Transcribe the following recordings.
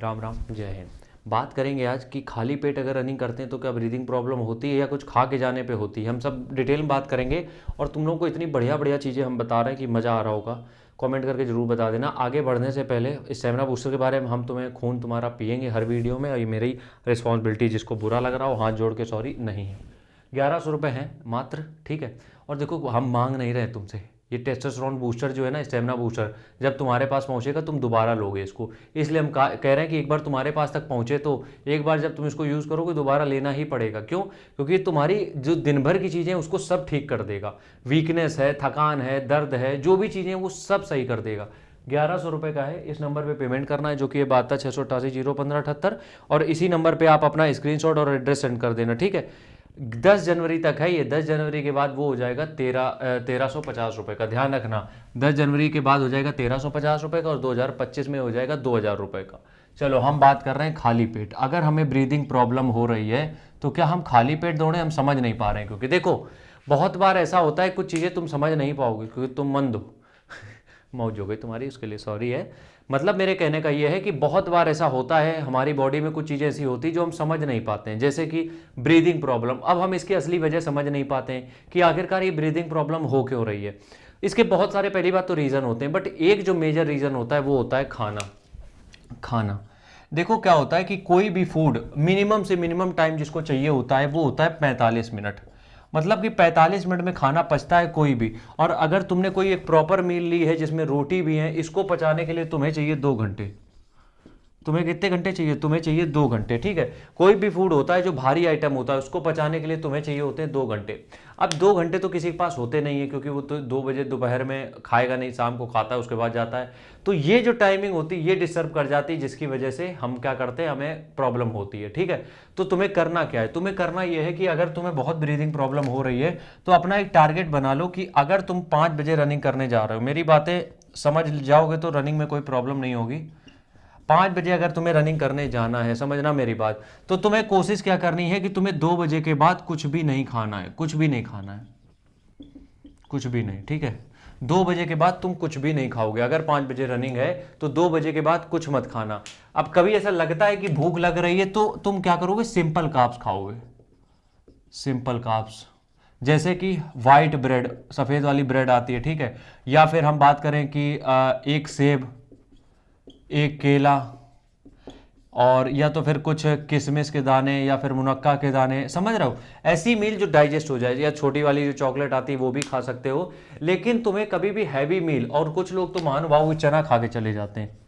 राम राम, जय हिंद। बात करेंगे आज कि खाली पेट अगर रनिंग करते हैं तो क्या ब्रीदिंग प्रॉब्लम होती है या कुछ खा के जाने पे होती है। हम सब डिटेल में बात करेंगे और तुम लोगों को इतनी बढ़िया बढ़िया चीज़ें हम बता रहे हैं कि मज़ा आ रहा होगा। कमेंट करके ज़रूर बता देना। आगे बढ़ने से पहले इस स्टेमिना बूस्टर के बारे में हम तुम्हें खून तुम्हारा पियेंगे हर वीडियो में, और ये मेरी रिस्पॉन्सिबिलिटी, जिसको बुरा लग रहा हो हाथ जोड़ के सॉरी नहीं है। 1100 रुपये हैं मात्र, ठीक है। और देखो हम मांग नहीं रहे तुमसे, ये टेस्टोस्टेरोन बूस्टर जो है ना, स्टेमिना बूस्टर, जब तुम्हारे पास पहुंचेगा तुम दोबारा लोगे इसको। इसलिए हम कह रहे हैं कि एक बार तुम्हारे पास तक पहुंचे तो एक बार जब तुम इसको यूज़ करोगे दोबारा लेना ही पड़ेगा। क्यों? क्योंकि तुम्हारी जो दिन भर की चीज़ें हैं उसको सब ठीक कर देगा। वीकनेस है, थकान है, दर्द है, जो भी चीज़ें वो सब सही कर देगा। 1100 रुपये का है। इस नंबर पे पेमेंट करना है, जो कि ये 72 688 01578, और इसी नंबर पे आप अपना स्क्रीनशॉट और एड्रेस सेंड कर देना, ठीक है। 10 जनवरी तक है ये। 10 जनवरी के बाद वो हो जाएगा 1350 रुपये का। ध्यान रखना, 10 जनवरी के बाद हो जाएगा 1350 रुपये का, और 2025 में हो जाएगा 2000 रुपये का। चलो हम बात कर रहे हैं खाली पेट। अगर हमें ब्रीदिंग प्रॉब्लम हो रही है तो क्या हम खाली पेट दौड़े? हम समझ नहीं पा रहे हैं, क्योंकि देखो बहुत बार ऐसा होता है कुछ चीज़ें तुम समझ नहीं पाओगे क्योंकि तुम मंद हो। मौज हो गई तुम्हारी, उसके लिए सॉरी है। मतलब मेरे कहने का ये है कि बहुत बार ऐसा होता है, हमारी बॉडी में कुछ चीज़ें ऐसी होती है जो हम समझ नहीं पाते हैं, जैसे कि ब्रीदिंग प्रॉब्लम। अब हम इसकी असली वजह समझ नहीं पाते हैं कि आखिरकार ये ब्रीदिंग प्रॉब्लम हो क्यों रही है। इसके बहुत सारे, पहली बात तो रीज़न होते हैं, बट एक जो मेजर रीज़न होता है वो होता है खाना। खाना देखो क्या होता है कि कोई भी फूड मिनिमम से मिनिमम टाइम जिसको चाहिए होता है वो होता है 45 मिनट। मतलब कि 45 मिनट में खाना पचता है कोई भी। और अगर तुमने कोई एक प्रॉपर मील ली है जिसमें रोटी भी है, इसको पचाने के लिए तुम्हें चाहिए 2 घंटे। तुम्हें कितने घंटे चाहिए? तुम्हें चाहिए 2 घंटे, ठीक है। कोई भी फूड होता है जो भारी आइटम होता है उसको पचाने के लिए तुम्हें चाहिए होते हैं 2 घंटे। अब 2 घंटे तो किसी के पास होते नहीं है, क्योंकि वो तो 2 बजे दोपहर में खाएगा नहीं, शाम को खाता है उसके बाद जाता है। तो ये जो टाइमिंग होती है ये डिस्टर्ब कर जाती है, जिसकी वजह से हम क्या करते हैं, हमें प्रॉब्लम होती है, ठीक है। तो तुम्हें करना क्या है? तुम्हें करना यह है कि अगर तुम्हें बहुत ब्रीदिंग प्रॉब्लम हो रही है तो अपना एक टारगेट बना लो कि अगर तुम 5 बजे रनिंग करने जा रहे हो, मेरी बातें समझ जाओगे तो रनिंग में कोई प्रॉब्लम नहीं होगी। 5 बजे अगर तुम्हें रनिंग करने जाना है, समझना मेरी बात, तो तुम्हें कोशिश क्या करनी है कि तुम्हें 2 बजे के बाद कुछ भी नहीं खाना है। कुछ भी नहीं खाना है, कुछ भी नहीं, ठीक है। 2 बजे के बाद तुम कुछ भी नहीं खाओगे। अगर 5 बजे रनिंग है तो 2 बजे के बाद कुछ मत खाना। अब कभी ऐसा लगता है कि भूख लग रही है तो तुम क्या करोगे? सिंपल कार्ब्स खाओगे। सिंपल कार्ब्स जैसे कि वाइट ब्रेड, सफ़ेद वाली ब्रेड आती है, ठीक है। या फिर हम बात करें कि एक सेब, एक केला, और या तो फिर कुछ किशमिश के दाने या फिर मुनक्का के दाने, समझ रहे हो। ऐसी मील जो डाइजेस्ट हो जाए, या छोटी वाली जो चॉकलेट आती है वो भी खा सकते हो। लेकिन तुम्हें कभी भी हैवी मील, और कुछ लोग तो महानुभाव चना खा के चले जाते हैं,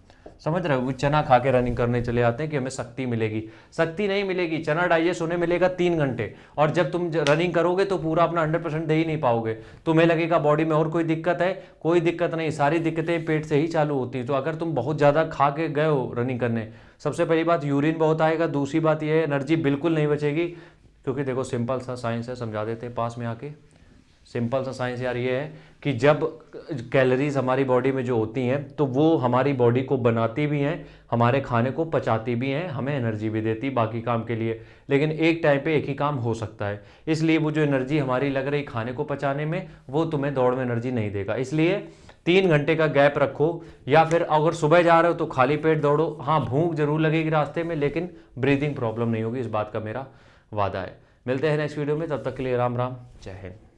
समझ रहे हो, वो चना खा के रनिंग करने चले आते हैं कि हमें शक्ति मिलेगी। शक्ति नहीं मिलेगी, चना डाइजेस्ट होने मिलेगा 3 घंटे, और जब तुम रनिंग करोगे तो पूरा अपना 100% दे ही नहीं पाओगे। तुम्हें लगेगा बॉडी में और कोई दिक्कत है, कोई दिक्कत नहीं, सारी दिक्कतें पेट से ही चालू होती हैं। तो अगर तुम बहुत ज़्यादा खा के गए हो रनिंग करने, सबसे पहली बात यूरिन बहुत आएगा, दूसरी बात यह है एनर्जी बिल्कुल नहीं बचेगी। क्योंकि देखो सिंपल सा साइंस है, समझा देते हैं पास में आके। सिंपल सा साइंस यार ये है कि जब कैलोरीज हमारी बॉडी में जो होती हैं तो वो हमारी बॉडी को बनाती भी हैं, हमारे खाने को पचाती भी हैं, हमें एनर्जी भी देती बाकी काम के लिए। लेकिन एक टाइम पे एक ही काम हो सकता है, इसलिए वो जो एनर्जी हमारी लग रही खाने को पचाने में, वो तुम्हें दौड़ में एनर्जी नहीं देगा। इसलिए 3 घंटे का गैप रखो, या फिर अगर सुबह जा रहे हो तो खाली पेट दौड़ो। हाँ भूख जरूर लगेगी रास्ते में, लेकिन ब्रीदिंग प्रॉब्लम नहीं होगी, इस बात का मेरा वादा है। मिलते हैं नेक्स्ट वीडियो में, तब तक के लिए राम राम, जय हिंद।